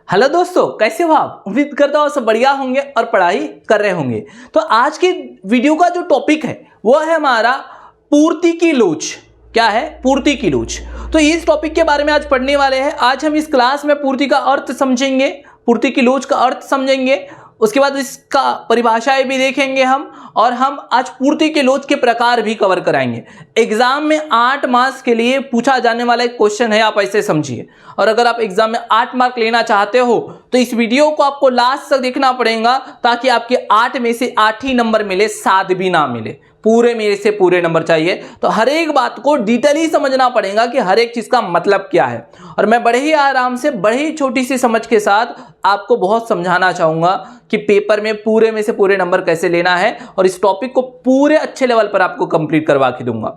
Hello दोस्तों, कैसे हो आप? उम्मीद करता हूँ सब बढ़िया होंगे और पढ़ाई कर रहे होंगे। तो आज की वीडियो का जो टॉपिक है वो है हमारा पूर्ति की लोच। क्या है? पूर्ति की लोच। तो इस टॉपिक के बारे में आज पढ़ने वाले हैं। आज हम इस क्लास में पूर्ति का अर्थ समझेंगे, पूर्ति की लोच का अर्थ समझेंगे, उसके बाद इसका परिभाषाएं भी देखेंगे हम, और हम आज पूर्ति के लोच के प्रकार भी कवर कराएंगे। एग्जाम में 8 मार्क्स के लिए पूछा जाने वाला एक क्वेश्चन है, आप ऐसे समझिए। और अगर आप एग्जाम में 8 मार्क लेना चाहते हो तो इस वीडियो को आपको लास्ट तक देखना पड़ेगा, ताकि आपके 8 में से 8 ही नंबर मिले, 7 भी ना मिले। पूरे मेरे से पूरे नंबर चाहिए। तो हर एक बात को डिटेली समझना पड़ेगा कि हर एक चीज का मतलब क्या है। और मैं बड़े ही आराम से, बड़े ही छोटी सी समझ के साथ आपको बहुत समझाना चाहूंगा कि पेपर में पूरे में से पूरे नंबर कैसे लेना है, और इस टॉपिक को पूरे अच्छे लेवल पर आपको कंप्लीट करवा के दूंगा।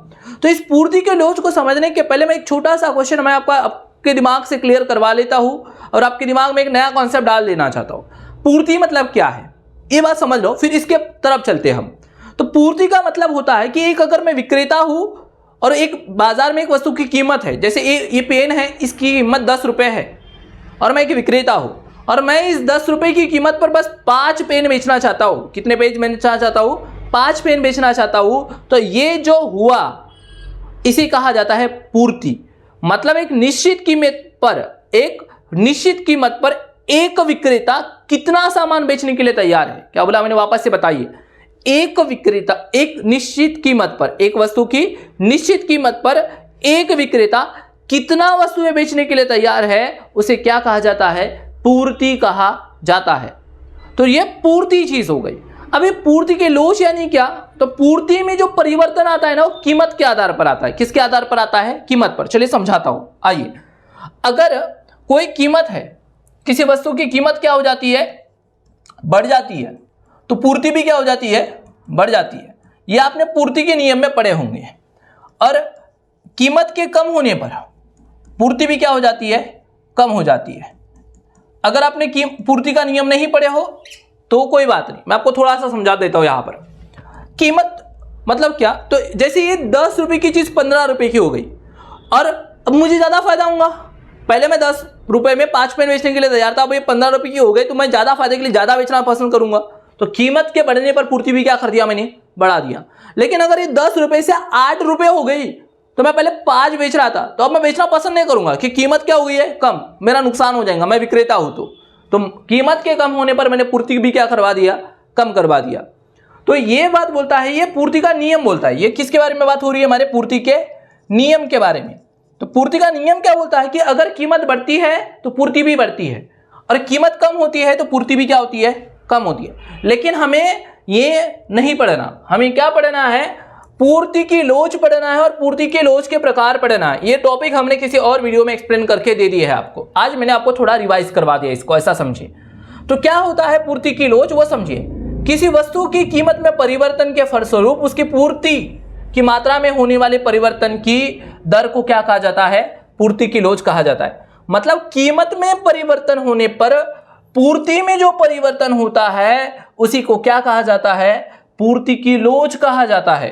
तो इस पूर्ति के लोच को समझने के पहले मैं एक छोटा सा क्वेश्चन मैं आपके दिमाग से क्लियर करवा लेता हूं, और आपके दिमाग में एक नया कॉन्सेप्ट डाल देना चाहता हूं। पूर्ति मतलब क्या है, ये बात समझ लो, फिर इसके तरफ चलते हम। तो पूर्ति का मतलब होता है कि एक अगर मैं विक्रेता हूं और एक बाजार में एक वस्तु की कीमत है, जैसे ये पेन है, इसकी कीमत 10 रुपए है, और मैं एक विक्रेता हूं और मैं इस 10 रुपए की कीमत पर बस 5 पेन बेचना चाहता हूं। कितने पेज बेचना चाहता हूं? 5 पेन बेचना चाहता हूं। तो ये जो हुआ इसे कहा जाता है पूर्ति। मतलब एक निश्चित कीमत पर एक विक्रेता कितना सामान बेचने के लिए तैयार है। क्या बोला मैंने? वापस से बताइए। एक विक्रेता एक निश्चित कीमत पर, एक वस्तु की निश्चित कीमत पर एक विक्रेता कितना वस्तुएं बेचने के लिए तैयार है, उसे क्या कहा जाता है? पूर्ति कहा जाता है। तो यह पूर्ति चीज हो गई। अभी पूर्ति के लोच यानी क्या? तो पूर्ति में जो परिवर्तन आता है ना, वो कीमत के आधार पर आता है। किसके आधार पर आता है? कीमत पर। चलिए समझाता हूं, आइए। अगर कोई कीमत है, किसी वस्तु की कीमत क्या हो जाती है? बढ़ जाती है, तो पूर्ति भी क्या हो जाती है? बढ़ जाती है। ये आपने पूर्ति के नियम में पढ़े होंगे। और कीमत के कम होने पर पूर्ति भी क्या हो जाती है? कम हो जाती है। अगर आपने पूर्ति का नियम नहीं पढ़े हो तो कोई बात नहीं, मैं आपको थोड़ा सा समझा देता हूं। यहां पर कीमत मतलब क्या? तो जैसे ये 10 रुपए की चीज 15 रुपए की हो गई, और अब मुझे ज्यादा फायदा होगा। पहले मैं 10 रुपए में 5 पेन बेचने के लिए तैयार था, अब ये 15 रुपए की हो गई, तो मैं ज्यादा फायदे के लिए ज्यादा बेचना पसंद करूंगा। तो कीमत के बढ़ने पर पूर्ति भी क्या कर दिया मैंने? बढ़ा दिया। लेकिन अगर ये 10 रुपए से 8 रुपए हो गई, तो मैं पहले 5 बेच रहा था, तो अब मैं बेचना पसंद नहीं करूंगा कि कीमत क्या हो गई है? कम। मेरा नुकसान हो जाएगा, मैं विक्रेता हूं। तो कीमत के कम होने पर मैंने पूर्ति भी क्या करवा दिया? कम करवा दिया। तो ये बात बोलता है, ये पूर्ति का नियम बोलता है। ये किसके बारे में बात हो रही है? हमारे पूर्ति के नियम के बारे में। तो पूर्ति का नियम क्या बोलता है कि अगर कीमत बढ़ती है तो पूर्ति भी बढ़ती है, और कीमत कम होती है तो पूर्ति भी क्या होती है? कम होती है। लेकिन हमें ये नहीं पढ़ना, हमें क्या पढ़ना है? पूर्ति की लोच पढ़ना है, और पूर्ति के लोच के प्रकार पढ़ना है। ये टॉपिक हमने किसी और वीडियो में एक्सप्लेन करके दे दिया है आपको। आज मैंने आपको थोड़ा रिवाइज करवा दिया इसको, ऐसा समझिए। तो क्या होता है पूर्ति की लोच, वो समझिए। किसी वस्तु की कीमत में परिवर्तन के फलस्वरूप उसकी पूर्ति की मात्रा में होने वाले परिवर्तन की दर को क्या कहा जाता है? पूर्ति की लोच कहा जाता है। मतलब कीमत में परिवर्तन होने पर पूर्ति में जो परिवर्तन होता है उसी को क्या कहा जाता है? पूर्ति की लोच कहा जाता है।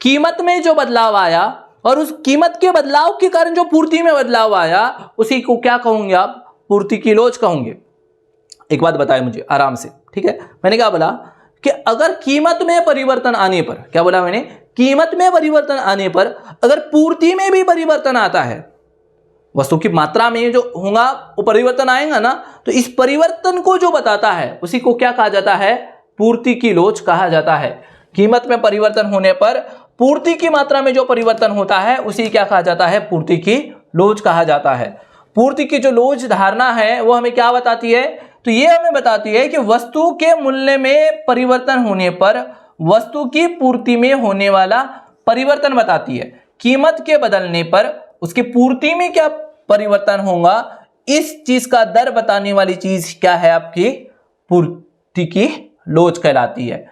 कीमत में जो बदलाव आया और उस कीमत के बदलाव के कारण जो पूर्ति में बदलाव आया, उसी को क्या कहोगे आप? पूर्ति की लोच कहोगे। एक बात बताएं मुझे आराम से, ठीक है? मैंने क्या बोला कि अगर कीमत में परिवर्तन आने पर, क्या बोला मैंने? कीमत में परिवर्तन आने पर अगर पूर्ति में भी परिवर्तन आता है, वस्तु की मात्रा में जो होगा वो परिवर्तन आएगा ना, तो इस परिवर्तन को जो बताता है उसी को क्या कहा जाता है? पूर्ति की लोच कहा जाता है। कीमत में परिवर्तन होने पर पूर्ति की मात्रा में जो परिवर्तन होता है उसी क्या कहा जाता है? पूर्ति की लोच कहा जाता है। पूर्ति की जो लोच धारणा है वो हमें क्या बताती है? तो ये हमें बताती है कि वस्तु के मूल्य में परिवर्तन होने पर वस्तु की पूर्ति में होने वाला परिवर्तन बताती है। कीमत के बदलने पर उसकी पूर्ति में क्या परिवर्तन होगा, इस चीज का दर बताने वाली चीज क्या है? आपकी पूर्ति की लोच कहलाती है।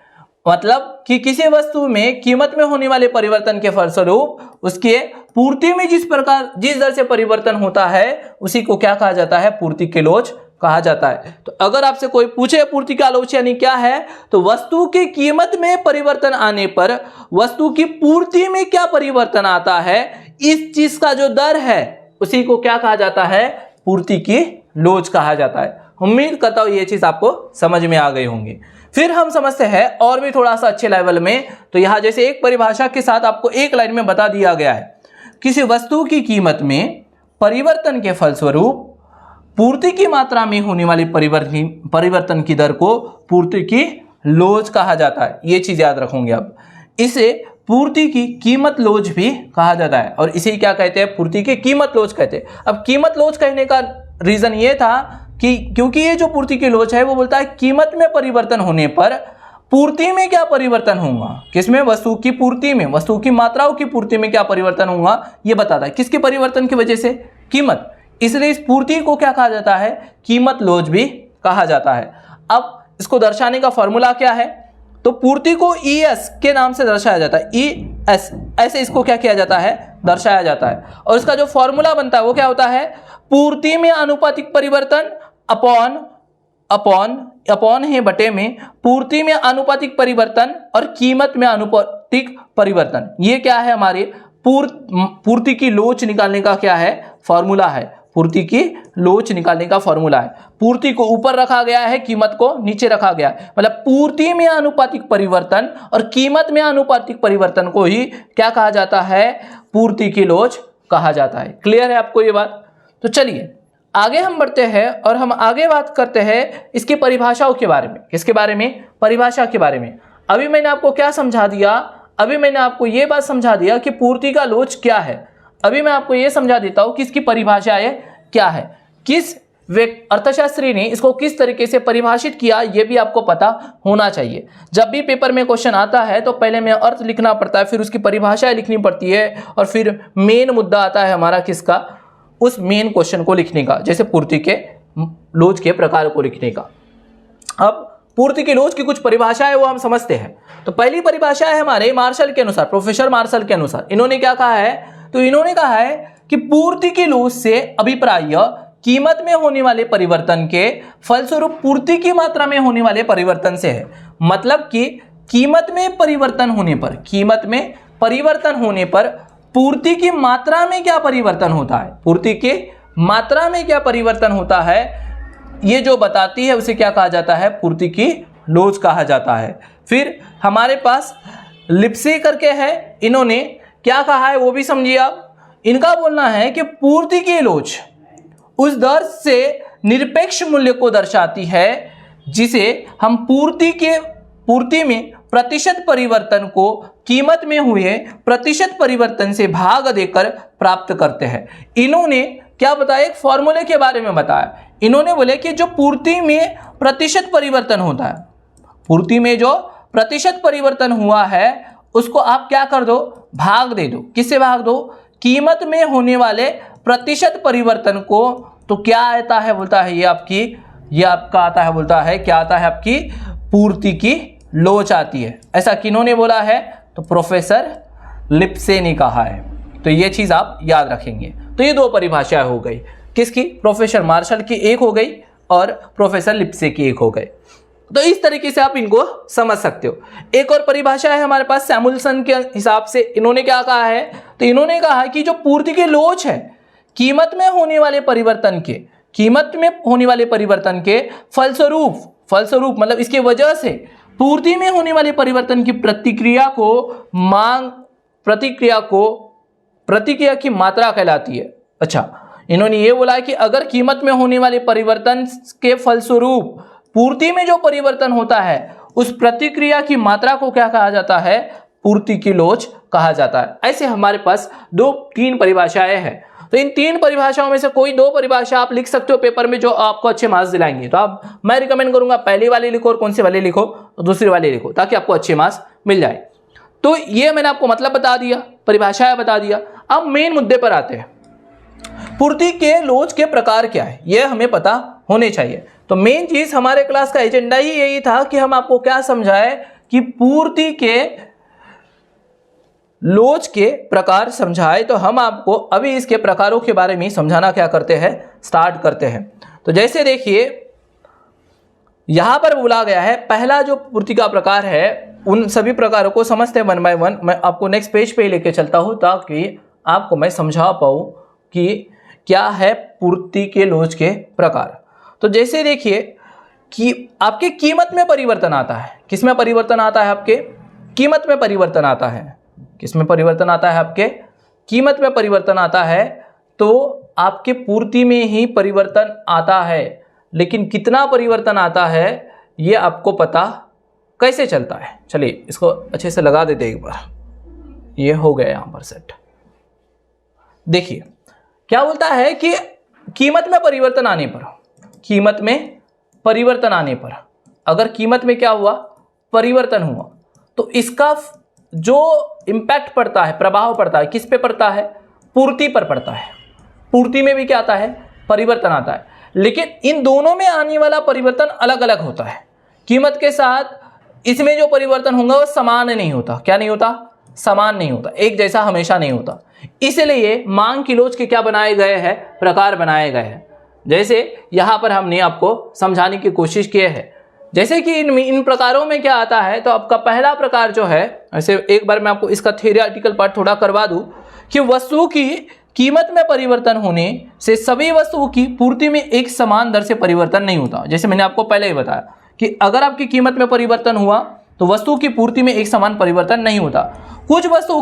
मतलब कि किसी वस्तु में कीमत में होने वाले परिवर्तन के फलस्वरूप उसके पूर्ति में जिस दर से परिवर्तन होता है उसी को क्या कहा जाता है? पूर्ति की लोच कहा जाता है। तो अगर आपसे कोई पूछे पूर्ति का लोच यानी क्या है, तो वस्तु की कीमत में परिवर्तन आने पर वस्तु की पूर्ति में क्या परिवर्तन आता है, इस चीज का जो दर है उसी को क्या कहा जाता है? पूर्ति की लोच कहा जाता है। उम्मीद करता हूँ ये चीज़ आपको समझ में आ गई होंगी। फिर हम समझते हैं और भी थोड़ा सा अच्छे लेवल में। तो यहाँ जैसे एक परिभाषा के साथ आपको एक लाइन में बता दिया गया है, किसी वस्तु की कीमत में परिवर्तन के फलस्वरूप पूर्ति की मात्रा में होने वाली परिवर्तन की दर को पूर्ति की लोच कहा जाता है। ये चीज़ याद रखोगे अब। इसे पूर्ति की कीमत लोच भी कहा जाता है और इसे क्या कहते हैं? पूर्ति की कीमत लोच कहते हैं। अब कीमत लोच कहने का रीज़न ये था कि क्योंकि ये जो पूर्ति की लोच है वो बोलता है कीमत में परिवर्तन होने पर पूर्ति में क्या परिवर्तन होगा, किसमें? वस्तु की पूर्ति में, वस्तु की मात्राओं की पूर्ति में क्या परिवर्तन होगा ये बताता है। किसके परिवर्तन की वजह से? कीमत। इसलिए इस पूर्ति को क्या कहा जाता है? कीमत लोच भी कहा जाता है। अब इसको दर्शाने का फॉर्मूला क्या है? तो पूर्ति को ES के नाम से दर्शाया जाता है। ES ऐसे इसको क्या किया जाता है? दर्शाया जाता है। और इसका जो फॉर्मूला बनता है वो क्या होता है? पूर्ति में आनुपातिक परिवर्तन अपॉन है बटे में पूर्ति में आनुपातिक परिवर्तन और कीमत में आनुपातिक परिवर्तन। ये क्या है? हमारे पूर्ति की लोच निकालने का क्या है? फॉर्मूला है। पूर्ति की लोच निकालने का फॉर्मूला है। पूर्ति को ऊपर रखा गया है, कीमत को नीचे रखा गया है। मतलब पूर्ति में आनुपातिक परिवर्तन और कीमत में आनुपातिक परिवर्तन को ही क्या कहा जाता है? पूर्ति की लोच कहा जाता है। क्लियर है आपको ये बात? तो चलिए आगे हम बढ़ते हैं और हम आगे बात करते हैं इसकी परिभाषाओं के बारे में। किसके बारे में? परिभाषा के बारे में। अभी मैंने आपको क्या समझा दिया? अभी मैंने आपको ये बात समझा दिया कि पूर्ति का लोच क्या है। अभी मैं आपको ये समझा देता हूँ कि इसकी परिभाषाएं क्या है, किस अर्थशास्त्री ने इसको किस तरीके से परिभाषित किया, ये भी आपको पता होना चाहिए। जब भी पेपर में क्वेश्चन आता है तो पहले में अर्थ लिखना पड़ता है, फिर उसकी परिभाषाएं लिखनी पड़ती है और फिर मेन मुद्दा आता है हमारा किसका? उस मेन क्वेश्चन को लिखने का, जैसे पूर्ति के लोच के प्रकार को लिखने का। अब पूर्ति की लोच की कुछ परिभाषा है वो हम समझते हैं। तो पहली परिभाषा है हमारे मार्शल के अनुसार, प्रोफेसर मार्शल के अनुसार। इन्होंने क्या कहा है? तो इन्होंने कहा है कि पूर्ति की लोच से अभिप्राय कीमत में होने वाले परिवर्तन के फलस्वरूप पूर्ति की मात्रा में होने वाले परिवर्तन से है। मतलब कि कीमत में परिवर्तन होने पर पूर्ति की मात्रा में क्या परिवर्तन होता है, पूर्ति की मात्रा में क्या परिवर्तन होता है, ये जो बताती है उसे क्या कहा जाता है? पूर्ति की लोच कहा जाता है। फिर हमारे पास लिप्से करके है, इन्होंने क्या कहा है वो भी समझिए आप। इनका बोलना है कि पूर्ति की लोच उस दर से निरपेक्ष मूल्य को दर्शाती है जिसे हम पूर्ति में प्रतिशत परिवर्तन को कीमत में हुए प्रतिशत परिवर्तन से भाग देकर प्राप्त करते हैं। इन्होंने क्या बताया? एक फॉर्मूले के बारे में बताया। इन्होंने बोले कि जो पूर्ति में प्रतिशत परिवर्तन होता है, पूर्ति में जो प्रतिशत परिवर्तन हुआ है उसको आप क्या कर दो? भाग दे दो। किससे भाग दो? कीमत में होने वाले प्रतिशत परिवर्तन को। तो क्या आता है? बोलता है ये आपका आता है, बोलता है क्या आता है? आपकी पूर्ति की लोच आती है। ऐसा किन्होंने बोला है? तो प्रोफेसर लिप्से ने कहा है। तो ये चीज आप याद रखेंगे। तो ये दो परिभाषाएं हो गई, किसकी? प्रोफेसर मार्शल की एक हो गई और प्रोफेसर लिप्से की एक हो गई। तो इस तरीके से आप इनको समझ सकते हो। एक और परिभाषा है हमारे पास सैमुअल्सन के हिसाब से। इन्होंने क्या कहा है? तो इन्होंने कहा कि जो पूर्ति की लोच है कीमत में होने वाले परिवर्तन के फलस्वरूप मतलब इसके वजह से पूर्ति में होने वाले परिवर्तन की प्रतिक्रिया की मात्रा कहलाती है। अच्छा, इन्होंने ये बोला है कि अगर कीमत में होने वाले परिवर्तन के फलस्वरूप पूर्ति में जो परिवर्तन होता है उस प्रतिक्रिया की मात्रा को क्या कहा जाता है? पूर्ति की लोच कहा जाता है। ऐसे हमारे पास 2-3 परिभाषाएं हैं। तो इन 3 परिभाषाओं में से कोई 2 परिभाषा आप लिख सकते हो पेपर में जो आपको अच्छे मार्क्स दिलाएंगे। तो आप मैं रिकमेंड करूंगा पहली वाली लिखो और कौन सी वाली लिखो और दूसरी वाली लिखो, ताकि आपको अच्छे मार्क्स मिल जाए। तो ये मैंने आपको मतलब बता दिया, परिभाषाएं बता दिया। अब मेन मुद्दे पर आते हैं। पूर्ति के लोच के प्रकार क्या है ये हमें पता होने चाहिए। तो मेन चीज हमारे क्लास का एजेंडा ही यही था कि हम आपको क्या समझाए कि पूर्ति के लोच के प्रकार समझाए। तो हम आपको अभी इसके प्रकारों के बारे में समझाना क्या करते हैं? स्टार्ट करते हैं। तो जैसे देखिए यहां पर बोला गया है, पहला जो पूर्ति का प्रकार है उन सभी प्रकारों को समझते हैं 1 बाय 1। मैं आपको नेक्स्ट पेज पे लेके चलता हूं ताकि आपको मैं समझा पाऊं कि क्या है पूर्ति के लोच के प्रकार। तो जैसे देखिए कि आपके कीमत में परिवर्तन आता है, किस में परिवर्तन आता है, आपके कीमत में परिवर्तन आता है, किस में परिवर्तन आता है, आपके कीमत में परिवर्तन आता है, तो आपके पूर्ति में ही परिवर्तन आता है, लेकिन कितना परिवर्तन आता है ये आपको पता कैसे चलता है। चलिए इसको अच्छे से लगा देते एक बार, ये हो गया यहां पर सेट। देखिए क्या बोलता है कि कीमत में परिवर्तन आने पर, कीमत में परिवर्तन आने पर, अगर कीमत में क्या हुआ, परिवर्तन हुआ, तो इसका जो इम्पैक्ट पड़ता है, प्रभाव पड़ता है, किस पे पड़ता है, पूर्ति पर पड़ता है। पूर्ति में भी क्या आता है, परिवर्तन आता है, लेकिन इन दोनों में आने वाला परिवर्तन अलग अलग होता है। कीमत के साथ इसमें जो परिवर्तन होगा वो समान नहीं होता। क्या नहीं होता, समान नहीं होता, एक जैसा हमेशा नहीं होता। इसलिए मांग की लोच के क्या बनाए गए हैं, प्रकार बनाए गए हैं। जैसे यहाँ पर हमने आपको समझाने की कोशिश की है, जैसे कि इन प्रकारों में क्या आता है। तो आपका पहला प्रकार जो है, ऐसे एक बार मैं आपको इसका थ्योरेटिकल पार्ट थोड़ा करवा दूं कि वस्तु की कीमत में परिवर्तन होने से सभी वस्तुओं की पूर्ति में एक समान दर से परिवर्तन नहीं होता। जैसे मैंने आपको पहले ही बताया कि अगर आपकी कीमत में परिवर्तन हुआ तो वस्तु की पूर्ति में एक समान परिवर्तन नहीं होता। कुछ वस्तुओं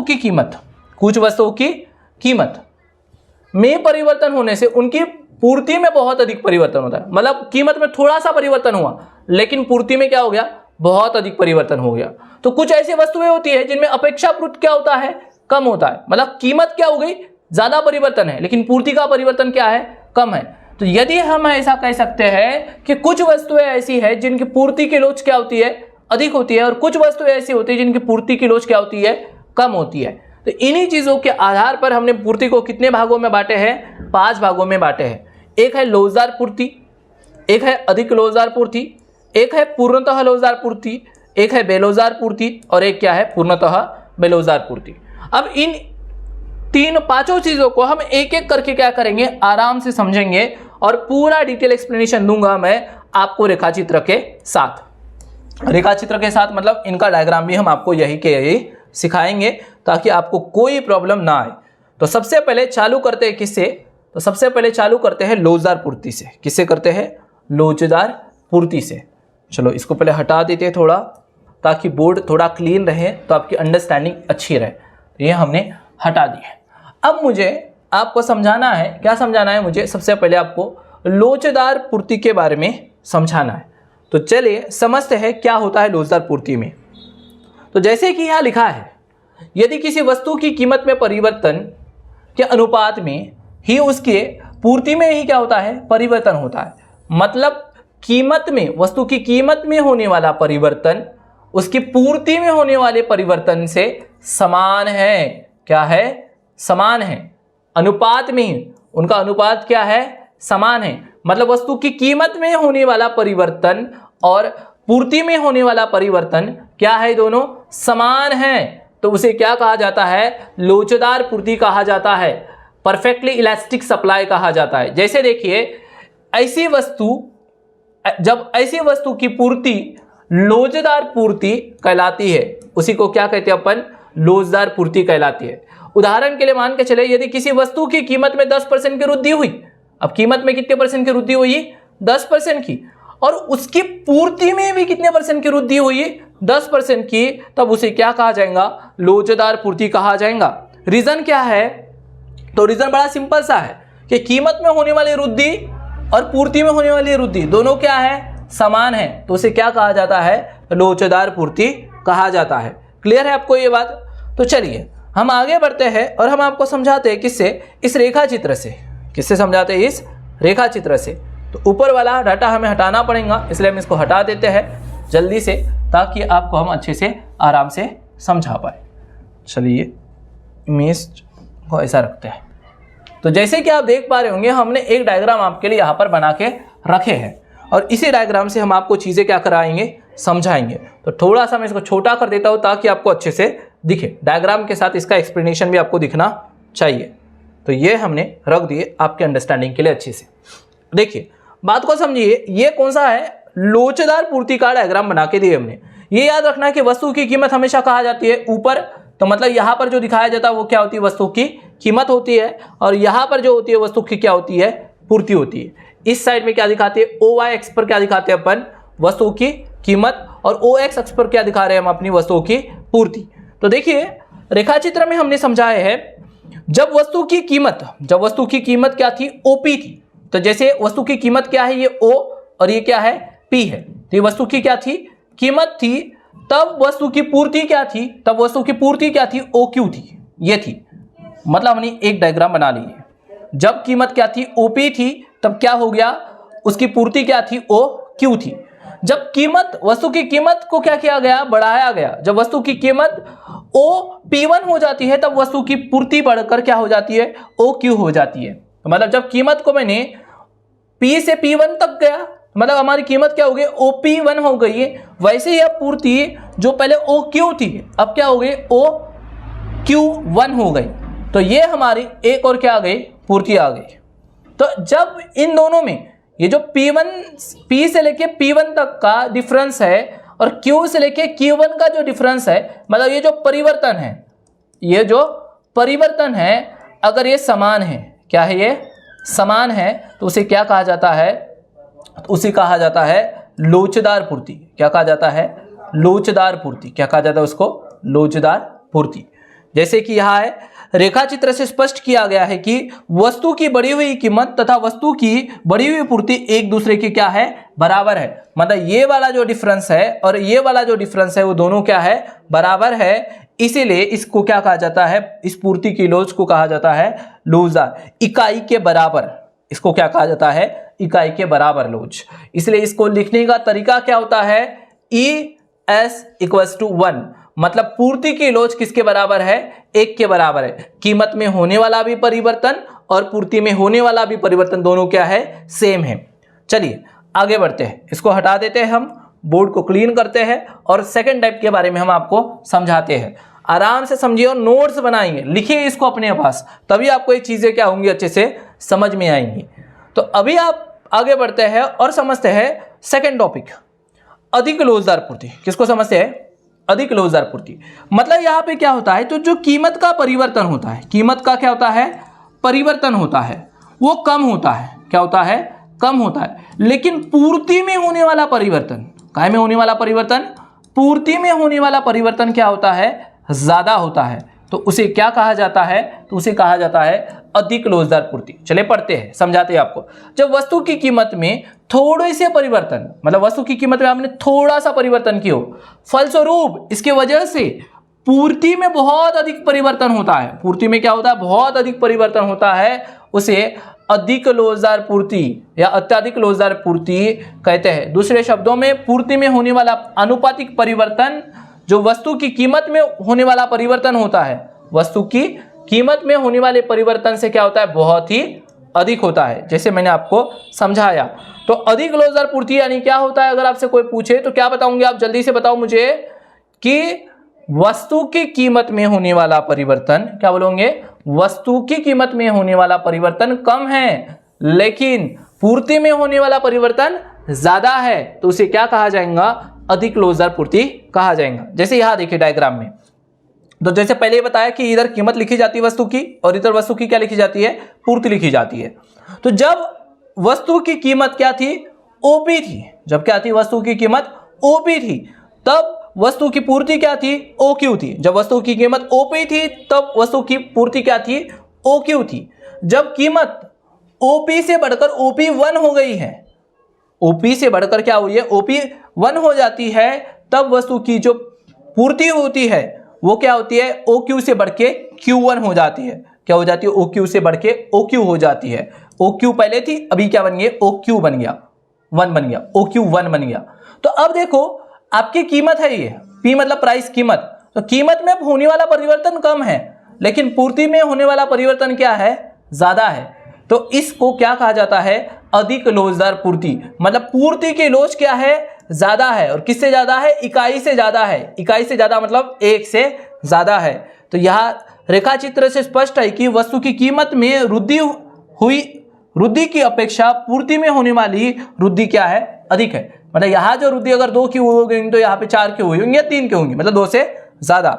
की कीमत में परिवर्तन होने से उनकी पूर्ति में बहुत अधिक परिवर्तन होता है। मतलब कीमत में थोड़ा सा परिवर्तन हुआ लेकिन पूर्ति में क्या हो गया, बहुत अधिक परिवर्तन हो गया। तो कुछ ऐसी वस्तुएं होती है जिनमें अपेक्षाकृत क्या होता है, कम होता है। मतलब कीमत क्या हो गई, ज्यादा परिवर्तन है, लेकिन पूर्ति का परिवर्तन क्या है, कम है। तो यदि हम ऐसा कह सकते हैं कि कुछ वस्तुएं ऐसी है जिनकी पूर्ति की लोच क्या होती है, अधिक होती है, और कुछ वस्तुएं ऐसी होती है जिनकी पूर्ति की लोच क्या होती है, कम होती है। तो इन्हीं चीजों के आधार पर हमने पूर्ति को कितने भागों में बांटे हैं, 5 भागों में बांटे हैं। एक है लोचदार पूर्ति, एक है अधिक लोचदार पूर्ति, एक है पूर्णतः लोचदार पूर्ति, एक है बेलोचदार पूर्ति, और एक क्या है, पूर्णतः बेलोचदार पूर्ति। अब इन 5 चीजों को हम एक एक करके क्या करेंगे, आराम से समझेंगे, और पूरा डिटेल एक्सप्लेनेशन दूंगा मैं आपको रेखाचित्र के साथ। रेखाचित्र के साथ मतलब इनका डायग्राम भी हम आपको यही के यही सिखाएंगे ताकि आपको कोई प्रॉब्लम ना आए। तो सबसे पहले चालू करते हैं किससे, तो सबसे पहले चालू करते हैं लोचदार पूर्ति से। किससे करते हैं, लोचदार पूर्ति से। चलो इसको पहले हटा देते हैं थोड़ा, ताकि बोर्ड थोड़ा क्लीन रहे, तो आपकी अंडरस्टैंडिंग अच्छी रहे। ये हमने हटा दी है। अब मुझे आपको समझाना है, क्या समझाना है मुझे, सबसे पहले आपको लोचदार पूर्ति के बारे में समझाना है। तो चलिए समझते हैं क्या होता है लोचदार पूर्ति में। तो जैसे कि यहाँ लिखा है, यदि किसी वस्तु की कीमत में परिवर्तन के अनुपात में ही उसके पूर्ति में ही क्या होता है, परिवर्तन होता है। मतलब कीमत में, वस्तु की कीमत में होने वाला परिवर्तन उसकी पूर्ति में होने वाले परिवर्तन से समान है। क्या है, समान है। अनुपात में ही उनका अनुपात क्या है, समान है। मतलब वस्तु की कीमत में होने वाला परिवर्तन और पूर्ति में होने वाला परिवर्तन क्या है, दोनों समान है। तो उसे क्या कहा जाता है, लोचदार पूर्ति कहा जाता है, परफेक्टली इलास्टिक सप्लाई कहा जाता है। जैसे देखिए, ऐसी वस्तु, जब ऐसी वस्तु की पूर्ति लोचदार पूर्ति कहलाती है, उसी को क्या कहते हैं अपन, लोचदार पूर्ति कहलाती है। उदाहरण के लिए मान के चले, यदि किसी वस्तु की कीमत में 10% की वृद्धि हुई, अब कीमत में कितने परसेंट की वृद्धि हुई, 10% की, और उसकी पूर्ति में भी कितने परसेंट की वृद्धि हुई, 10% की, तब उसे क्या कहा जाएगा, लोचदार पूर्ति कहा जाएगा। रीजन क्या है, तो रीजन बड़ा सिंपल सा है कि कीमत में होने वाली वृद्धि और पूर्ति में होने वाली वृद्धि दोनों क्या है, समान है। तो उसे क्या कहा जाता है, लोचदार पूर्ति कहा जाता है। क्लियर है आपको ये बात। तो चलिए हम आगे बढ़ते हैं और हम आपको समझाते हैं किससे, इस रेखा चित्र से। किससे समझाते हैं, इस रेखा चित्र से। तो ऊपर वाला डाटा हमें हटाना पड़ेगा, इसलिए हम इसको हटा देते हैं जल्दी से, ताकि आपको हम अच्छे से आराम से समझा पाए। चलिए इमेज को ऐसा रखते हैं। तो जैसे कि आप देख पा रहे होंगे, हमने एक डायग्राम आपके लिए यहाँ पर बना के रखे हैं, और इसी डायग्राम से हम आपको चीज़ें क्या कराएंगे, समझाएंगे। तो थोड़ा सा मैं इसको छोटा कर देता हूँ ताकि आपको अच्छे से दिखे। डायग्राम के साथ इसका एक्सप्लेनेशन भी आपको दिखना चाहिए। तो ये हमने रख दिए आपके अंडरस्टैंडिंग के लिए अच्छे से। देखिए बात को समझिए, ये कौन सा है, लोचदार पूर्ति का डायग्राम बना के दिए हमने। ये याद रखना है कि वस्तु की कीमत हमेशा कहा जाती है ऊपर, तो मतलब यहाँ पर जो दिखाया जाता है वो क्या होती है, वस्तु की कीमत होती है और यहाँ पर जो होती है वस्तु की क्या होती है, पूर्ति होती है। इस साइड में क्या दिखाते हैं, ओ वाई एक्स पर क्या दिखाते हैं अपन, वस्तु की कीमत, और ओ एक्स एक्स पर क्या दिखा रहे हैं हम, अपनी वस्तुओं की पूर्ति। तो देखिए रेखा चित्र में हमने समझाया है जब वस्तु की कीमत क्या थी, ओपी थी। तो जैसे वस्तु की कीमत क्या है, ये ओ और ये क्या है, पी है। तो ये वस्तु की क्या थी, कीमत थी। तब वस्तु की पूर्ति क्या थी, ओ क्यू थी, ये थी। मतलब हमने एक डायग्राम बना ली है। जब कीमत क्या थी, ओपी थी, तब क्या हो गया, उसकी पूर्ति क्या थी, ओ क्यू थी। जब वस्तु की कीमत को क्या किया गया, बढ़ाया गया। जब वस्तु की कीमत ओ P1 हो जाती है तब वस्तु की पूर्ति बढ़कर क्या हो जाती है, ओ क्यू हो जाती है। तो मतलब जब कीमत को मैंने P से P1 तक गया, मतलब हमारी कीमत क्या हो गई, OP1 हो गई है। वैसे ही अब पूर्ति जो पहले OQ थी अब क्या हो गई, OQ1 हो गई। तो ये हमारी एक और क्या आ गई, पूर्ति आ गई। तो जब इन दोनों में ये जो P से लेके P1 तक का डिफरेंस है और Q से लेके Q1 का जो डिफरेंस है, मतलब ये जो परिवर्तन है, अगर ये समान है, क्या है, ये समान है, तो उसे क्या कहा जाता है, तो उसे कहा जाता है लोचदार पूर्ति। क्या कहा जाता है, लोचदार पूर्ति। क्या कहा जाता है उसको, लोचदार पूर्ति। जैसे कि यहाँ है रेखा चित्र से स्पष्ट किया गया है कि वस्तु की बढ़ी हुई कीमत तथा वस्तु की बढ़ी हुई पूर्ति एक दूसरे की क्या है, बराबर है। मतलब ये वाला जो डिफरेंस है और ये वाला जो डिफरेंस है वो दोनों क्या है, बराबर है। इसीलिए इसको क्या कहा जाता है, इस पूर्ति की लोच को कहा जाता है लोचदार, इकाई के बराबर। इसको क्या कहा जाता है, इकाई के बराबर लोच। इसलिए इसको लिखने का तरीका क्या होता है, ES=1, मतलब पूर्ति की लोच किसके बराबर है, 1 के बराबर है। कीमत में होने वाला भी परिवर्तन और पूर्ति में होने वाला भी परिवर्तन दोनों क्या है, सेम है। चलिए आगे बढ़ते हैं, इसको हटा देते हैं, हम बोर्ड को क्लीन करते हैं और सेकंड टाइप के बारे में हम आपको समझाते हैं। आराम से समझिए और नोट्स बनाइए, लिखिए इसको अपने पास, तभी आपको ये चीजें क्या होंगी, अच्छे से समझ में आएंगी। तो अभी आप आगे बढ़ते हैं और समझते हैं सेकंड टॉपिक, अधिक लोचदार पूर्ति। किसको समझते हैं, अधिक लोचदार पूर्ति। मतलब यहाँ पे क्या होता है, तो जो कीमत का परिवर्तन होता है, कीमत का क्या होता है, परिवर्तन होता है, वो कम होता है। क्या होता है, कम होता है। लेकिन पूर्ति में होने वाला परिवर्तन, काय में होने वाला परिवर्तन, पूर्ति में होने वाला परिवर्तन क्या होता है, ज्यादा होता है। तो उसे क्या कहा जाता है, तो उसे कहा जाता है अधिक लोचदार पूर्ति। चले पढ़ते हैं, समझाते हैं आपको। जब वस्तु की कीमत में थोड़े से परिवर्तन, मतलब वस्तु की कीमत में आपने थोड़ा सा परिवर्तन किया हो, फलस्वरूप इसके वजह से पूर्ति में बहुत अधिक परिवर्तन होता है। पूर्ति में क्या होता है, बहुत अधिक परिवर्तन होता है, उसे अधिक लोचदार पूर्ति या अत्यधिक लोचदार पूर्ति कहते हैं। दूसरे शब्दों में पूर्ति में होने वाला आनुपातिक परिवर्तन जो वस्तु की कीमत में होने वाला परिवर्तन होता है, वस्तु की कीमत में होने वाले परिवर्तन से क्या होता है, बहुत ही अधिक होता है। जैसे मैंने आपको समझाया। तो अधिक लोचदार पूर्ति यानी क्या होता है, अगर आपसे कोई पूछे तो क्या बताओगे आप, जल्दी से बताओ मुझे, कि वस्तु की कीमत में होने वाला परिवर्तन, क्या बोलोगे, वस्तु की कीमत में होने वाला परिवर्तन कम है लेकिन पूर्ति में होने वाला परिवर्तन ज्यादा है, तो उसे क्या कहा जाएगा, अधिक लोचदार पूर्ति कहा जाएगा। जैसे यहां देखिए डायग्राम में, तो जैसे पहले बताया कि इधर कीमत लिखी जाती है वस्तु की और इधर वस्तु की क्या लिखी जाती है, पूर्ति लिखी जाती है। तो जब वस्तु की कीमत क्या थी, ओपी थी, जब क्या थी, वस्तु की कीमत ओपी थी, तब वस्तु की पूर्ति क्या थी, ओक्यू थी। जब वस्तु की कीमत ओपी थी तब वस्तु की पूर्ति क्या थी, ओक्यू थी। जब कीमत ओपी से बढ़कर OP1 हो गई है, ओपी से बढ़कर क्या हुई है, OP1 हो जाती है, तब वस्तु की जो पूर्ति होती है वो क्या होती है, OQ से बढ़ के Q1 हो जाती है। क्या हो जाती है, OQ से बढ़ के OQ हो जाती है। OQ पहले थी, अभी क्या बन गया, OQ बन गया, 1 बन गया, OQ1 बन गया। तो अब देखो आपकी कीमत है ये, P मतलब प्राइस, कीमत। तो कीमत में होने वाला परिवर्तन कम है लेकिन पूर्ति में होने वाला परिवर्तन क्या है, ज्यादा है। तो इसको क्या कहा जाता है, अधिक लोचदार पूर्ति। मतलब पूर्ति की लोच क्या है, ज्यादा है। और किससे ज्यादा है, इकाई से ज्यादा है। इकाई से ज्यादा मतलब 1 से ज्यादा है। तो यह रेखा चित्र से स्पष्ट है कि वस्तु की कीमत में वृद्धि की अपेक्षा पूर्ति में होने वाली वृद्धि क्या है, अधिक है। मतलब यहाँ जो वृद्धि अगर 2 की होगी तो यहाँ पे 4 की हुई होंगी या 3 की होंगी, मतलब 2 से ज्यादा।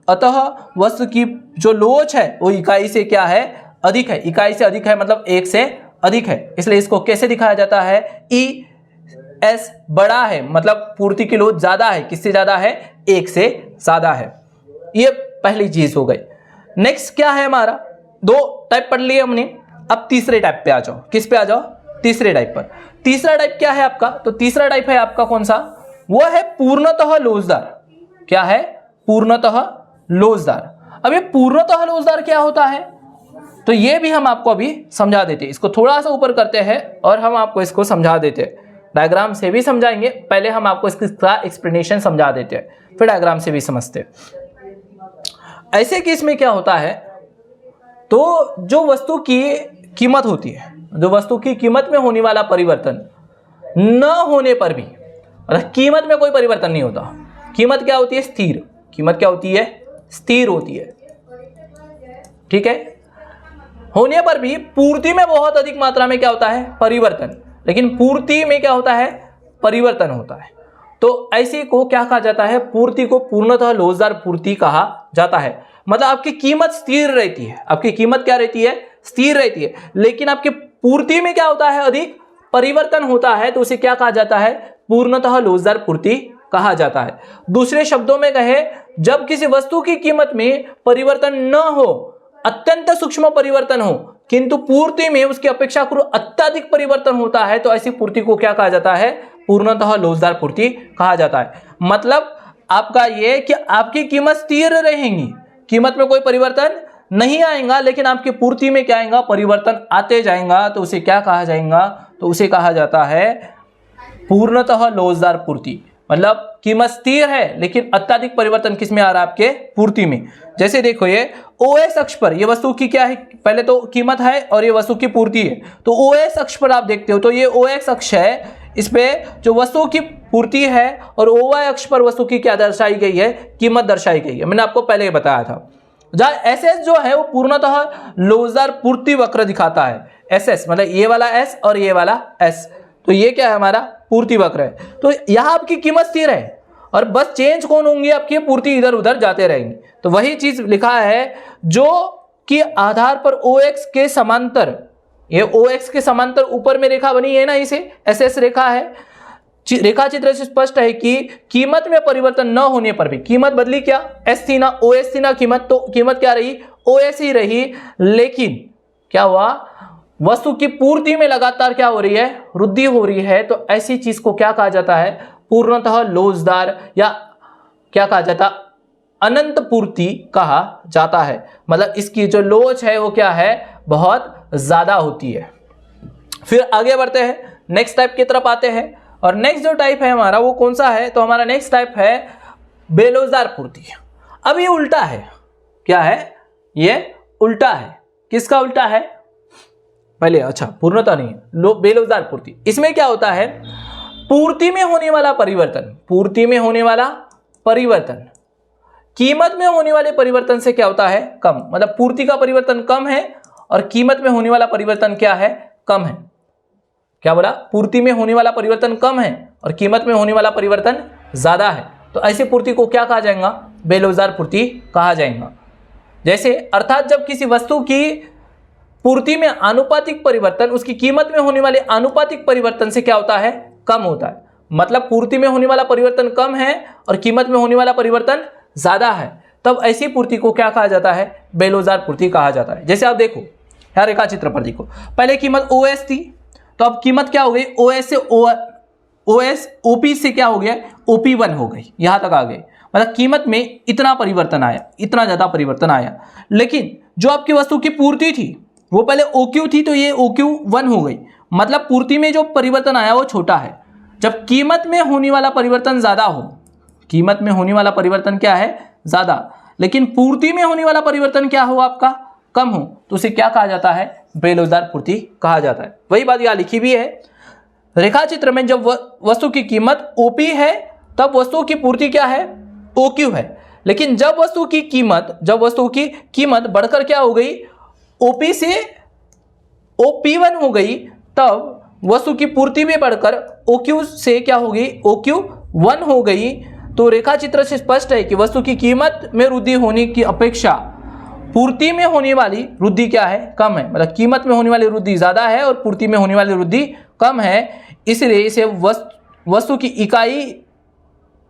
अतः वस्तु की जो लोच है वो इकाई से क्या है, अधिक है। इकाई से अधिक है मतलब 1 से अधिक है, इसलिए इसको कैसे दिखाया जाता है, ई एस बड़ा है मतलब पूर्ति की लोच ज्यादा है, किससे ज्यादा है, 1 से ज्यादा है। ये पहली चीज हो गई। नेक्स्ट क्या है हमारा, 2 टाइप पढ़ लिए हमने, अब तीसरे टाइप पे आ जाओ। किस पे आ जाओ, तीसरे टाइप पर। तीसरा टाइप क्या है आपका, तो तीसरा टाइप है आपका कौन सा, वो है पूर्णतः लोचदार। क्या है, पूर्णतः लोचदार। अब ये पूर्णतः लोचदार क्या होता है, तो ये भी हम आपको अभी समझा देते हैं। इसको थोड़ा सा ऊपर करते हैं और हम आपको इसको समझा देते हैं। डायग्राम से भी समझाएंगे, पहले हम आपको इसका एक्सप्लेनेशन समझा देते हैं, फिर डायग्राम से भी समझते हैं। ऐसे केस में क्या होता है, तो जो वस्तु की कीमत होती है, जो वस्तु की कीमत में होने वाला परिवर्तन न होने पर भी, मतलब कीमत में कोई परिवर्तन नहीं होता, कीमत क्या होती है, स्थिर। कीमत क्या होती है, स्थिर होती है, ठीक है। होने पर भी पूर्ति में बहुत अधिक मात्रा में क्या होता है, परिवर्तन, लेकिन पूर्ति में क्या होता है, परिवर्तन होता है। तो ऐसी को क्या कहा जाता है, पूर्ति को पूर्णतः लोचदार पूर्ति कहा जाता है। मतलब आपकी कीमत स्थिर रहती है, आपकी कीमत क्या रहती है, स्थिर रहती है, लेकिन आपकी पूर्ति में क्या होता है, अधिक परिवर्तन होता है, तो उसे क्या कहा जाता है, पूर्णतः लोचदार पूर्ति कहा जाता है। दूसरे शब्दों में कहे, जब किसी वस्तु की कीमत में परिवर्तन न हो, अत्यंत सूक्ष्म परिवर्तन हो, किंतु पूर्ति में उसकी अपेक्षाकृत अत्यधिक परिवर्तन होता है, तो ऐसी पूर्ति को क्या कहा जाता है, पूर्णतः लोचदार पूर्ति कहा जाता है। मतलब आपका ये कि आपकी कीमत स्थिर रहेगी, कीमत में कोई परिवर्तन नहीं आएगा, लेकिन आपकी पूर्ति में क्या आएगा, परिवर्तन आते जाएगा, तो उसे क्या कहा जाएगा, तो उसे कहा जाता है पूर्णतः लोचदार पूर्ति। मतलब कीमत स्थिर है लेकिन अत्यधिक परिवर्तन किसमें आ रहा है, आपके पूर्ति में। जैसे देखो ये OS अक्ष पर ये वस्तु की क्या है, पहले तो कीमत है और ये वस्तु की पूर्ति है। तो OS अक्ष पर आप देखते हो तो ये OX अक्ष है, इस पे जो वस्तु की पूर्ति है, और OY अक्ष पर वस्तु की क्या दर्शाई गई है, कीमत दर्शाई गई है। मैंने आपको पहले ही बताया था। जहाँ SS जो है वो पूर्णतः लोचदार पूर्ति वक्र दिखाता है। SS मतलब ये वाला S और ये वाला S, तो ये क्या है, हमारा पूर्ति वक्र है। तो यहाँ आपकी कीमत स्थिर है और बस चेंज कौन होंगी, आपकी पूर्ति इधर उधर जाते रहेंगे। तो वही चीज लिखा है, जो कि आधार पर OX के समांतर, ये OX के समांतर ऊपर में रेखा बनी है ना, इसे SS रेखा है। रेखा चित्र से स्पष्ट है कि कीमत में परिवर्तन न होने पर भी, कीमत बदली क्या, S थी ना, OS थी ना कीमत, तो कीमत क्या रही, OS ही रही, लेकिन क्या हुआ, वस्तु की पूर्ति में लगातार क्या हो रही है, वृद्धि हो रही है। तो ऐसी चीज को क्या कहा जाता है, पूर्णतः लोचदार, या क्या कहा जाता, अनंत पूर्ति कहा जाता है। मतलब इसकी जो लोच है वो क्या है, बहुत ज्यादा होती है। फिर आगे बढ़ते हैं, नेक्स्ट टाइप की तरफ आते हैं। और नेक्स्ट जो टाइप है हमारा वो कौन सा है, तो हमारा नेक्स्ट टाइप है बेलोचदार पूर्ति। अब ये उल्टा है, क्या है, ये उल्टा है। किसका उल्टा है, पहले अच्छा पूर्णता नहीं, बेलोचदार पूर्ति। इसमें क्या होता है, पूर्ति में होने वाला परिवर्तन, पूर्ति में होने वाला परिवर्तन कीमत में होने वाले परिवर्तन से क्या होता है, कम। मतलब पूर्ति का परिवर्तन कम है और कीमत में होने वाला परिवर्तन क्या है, कम है। क्या बोला, पूर्ति में होने वाला परिवर्तन कम है और कीमत में होने वाला परिवर्तन ज्यादा है। तो ऐसी पूर्ति को क्या कहा जाएगा, बेलोचदार पूर्ति कहा जाएगा। जैसे अर्थात जब किसी वस्तु की पूर्ति में आनुपातिक परिवर्तन उसकी कीमत में होने वाले आनुपातिक परिवर्तन से क्या होता है, कम होता है। मतलब पूर्ति में होने वाला परिवर्तन कम है और कीमत में होने वाला परिवर्तन ज्यादा है, तब ऐसी पूर्ति को क्या कहा जाता है, बेलोचदार पूर्ति कहा जाता है। जैसे आप देखो यहाँ रेखा चित्र पर देखो, पहले कीमत OS थी, तो अब कीमत क्या हो गई, OS से OS OP से क्या हो गया, OP1 हो गई, यहां तक आ गए। मतलब कीमत में इतना परिवर्तन आया, इतना ज्यादा परिवर्तन आया। लेकिन जो आपकी वस्तु की पूर्ति थी वो पहले OQ थी, तो ये OQ1 हो गई। मतलब पूर्ति में जो परिवर्तन आया वो छोटा है। जब कीमत में होने वाला परिवर्तन ज्यादा हो, कीमत में होने वाला परिवर्तन क्या है, ज्यादा, लेकिन पूर्ति में होने वाला परिवर्तन क्या हो, आपका कम हो, तो उसे क्या कहा जाता है, बेलोचदार पूर्ति कहा जाता है। वही बात यहाँ लिखी भी है रेखा चित्र में, जब वस्तु की कीमत OP है तब वस्तु की पूर्ति क्या है, OQ है। लेकिन जब वस्तु की कीमत बढ़कर क्या हो गई, OP से OP1 हो गई, तब वस्तु की पूर्ति भी बढ़कर OQ से क्या हो गई, OQ1 हो गई। तो रेखा चित्र से स्पष्ट है कि वस्तु की कीमत में वृद्धि होने की अपेक्षा पूर्ति में होने वाली वृद्धि क्या है, कम है। मतलब कीमत में होने वाली वृद्धि ज़्यादा है और पूर्ति में होने वाली वृद्धि कम है, इसलिए इसे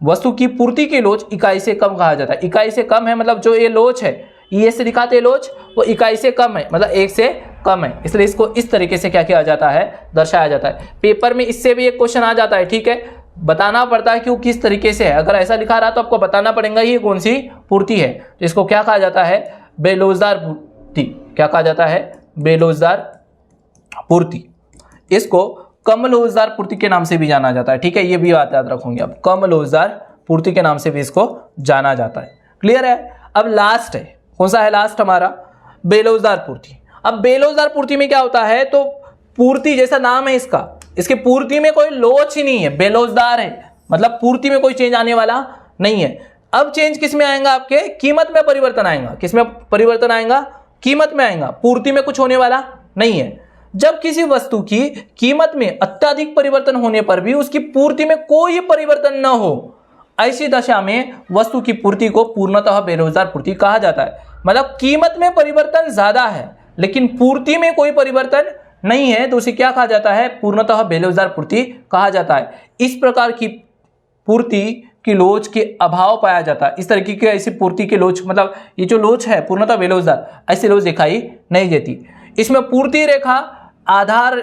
वस्तु की पूर्ति की लोच इकाई से कम कहा जाता है। इकाई से कम है मतलब जो ये लोच है, ये से दिखाते लोच, वो इकाई से कम है मतलब 1 से कम है, इसलिए इसको इस तरीके से क्या किया जाता है, दर्शाया जाता है। पेपर में इससे भी एक क्वेश्चन आ जाता है, ठीक है, बताना पड़ता है क्यों किस तरीके से है। अगर ऐसा लिखा रहा तो आपको बताना पड़ेगा ये कौन सी पूर्ति है। तो इसको क्या कहा जाता है, बेलोजदार पूर्ति। क्या कहा जाता है, बेलोजदार पूर्ति। इसको कम लोजदार पूर्ति के नाम से भी जाना जाता है, ठीक है, ये भी बात याद रखोगे आप, कम लोजदार पूर्ति के नाम से भी इसको जाना जाता है। क्लियर है। अब लास्ट है, कौन सा है लास्ट हमारा, बेलोजदार पूर्ति। अब बेलोजदार पूर्ति में क्या होता है, तो पूर्ति जैसा नाम है इसका, इसकी पूर्ति में कोई लोच ही नहीं है, बेलोजदार है मतलब पूर्ति में कोई चेंज आने वाला नहीं है। अब चेंज किस में आएगा, आपके कीमत में परिवर्तन आएगा। किस में परिवर्तन आएगा, कीमत में आएगा, पूर्ति में कुछ होने वाला नहीं है। जब किसी वस्तु की कीमत में अत्यधिक परिवर्तन होने पर भी उसकी पूर्ति में कोई परिवर्तन न हो, ऐसी दशा में वस्तु की पूर्ति को पूर्णतः बेरोजगार पूर्ति कहा जाता है। मतलब कीमत में परिवर्तन ज्यादा है लेकिन पूर्ति में कोई परिवर्तन नहीं है, तो उसे क्या कहा जाता है, पूर्णतः बेरोजगार पूर्ति कहा जाता है। इस प्रकार की पूर्ति की लोच के अभाव पाया जाता है। इस तरीके की ऐसी पूर्ति की लोच, मतलब ये जो लोच है पूर्णतः बेरोजगार, ऐसी लोच दिखाई नहीं देती। इसमें पूर्ति रेखा आधार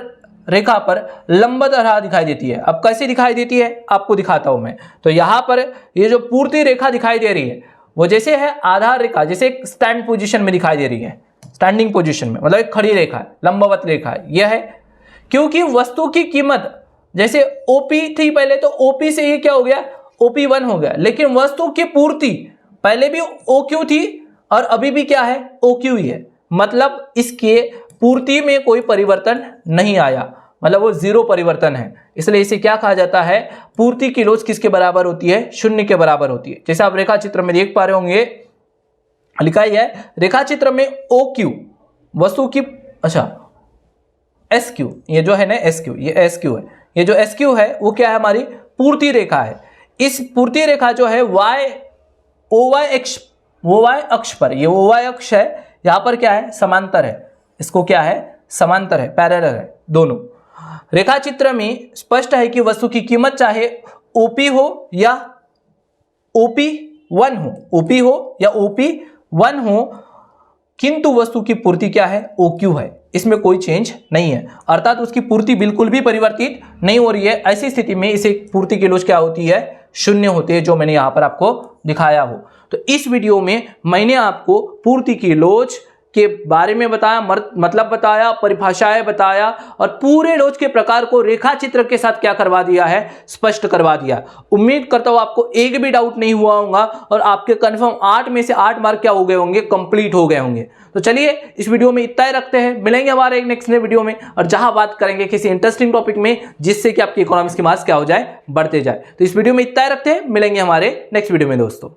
रेखा पर लंबवत रेखा दिखाई देती है। अब कैसे दिखाई देती है आपको दिखाता हूं मैं। तो यहां पर ये जो पूर्ति रेखा दिखाई दे रही है वो जैसे है आधार रेखा, जैसे एक स्टैंड पोजीशन में दिखाई दे रही है, स्टैंडिंग पोजीशन में, मतलब एक खड़ी रेखा है, लंबवत रेखा है यह है। क्योंकि वस्तु की कीमत जैसे ओपी थी पहले, तो ओपी से ये क्या हो गया, OP1 हो गया, लेकिन वस्तु की पूर्ति पहले भी OQ थी और अभी भी क्या है, OQ ही है। मतलब इसके पूर्ति में कोई परिवर्तन नहीं आया, मतलब वो जीरो परिवर्तन है, इसलिए इसे क्या कहा जाता है, पूर्ति की लोच किसके बराबर होती है, 0 के बराबर होती है। जैसे आप रेखा चित्र में देख पा रहे होंगे, लिखा ही है रेखा चित्र में OQ वस्तु की, अच्छा SQ, ये जो है ना SQ, ये SQ है, ये जो SQ है वो क्या है, हमारी पूर्ति रेखा है। इस पूर्ति रेखा जो है OY अक्ष पर, ये OY अक्ष है, यहां पर क्या है, समांतर है, इसको क्या है, समांतर है, पैरेलल है दोनों। रेखा चित्र में स्पष्ट है कि वस्तु की कीमत चाहे OP हो या OP1 हो, OP हो या OP1 हो, किंतु वस्तु की पूर्ति क्या है, OQ है, इसमें कोई चेंज नहीं है, अर्थात उसकी पूर्ति बिल्कुल भी परिवर्तित नहीं हो रही है। ऐसी स्थिति में इसे पूर्ति की लोच क्या होती है, 0 होती है, जो मैंने यहां पर आपको दिखाया हो। तो इस वीडियो में मैंने आपको पूर्ति की लोच के बारे में बताया, मतलब बताया, परिभाषाएं बताया और पूरे लोच के प्रकार को रेखा चित्र के साथ क्या करवा दिया है, स्पष्ट करवा दिया। उम्मीद करता हूं आपको एक भी डाउट नहीं हुआ होगा और आपके कंफर्म 8 में से 8 मार्क क्या हो गए होंगे, कंप्लीट हो गए होंगे। तो चलिए इस वीडियो में इतना ही रखते हैं, मिलेंगे हमारे एक नेक्स्ट वीडियो में, और जहां बात करेंगे किसी इंटरेस्टिंग टॉपिक में जिससे कि आपकी इकोनॉमिक्स की मार्क्स क्या हो जाए, बढ़ते जाए। तो इस वीडियो में इतना ही रखते हैं, मिलेंगे हमारे नेक्स्ट वीडियो में दोस्तों।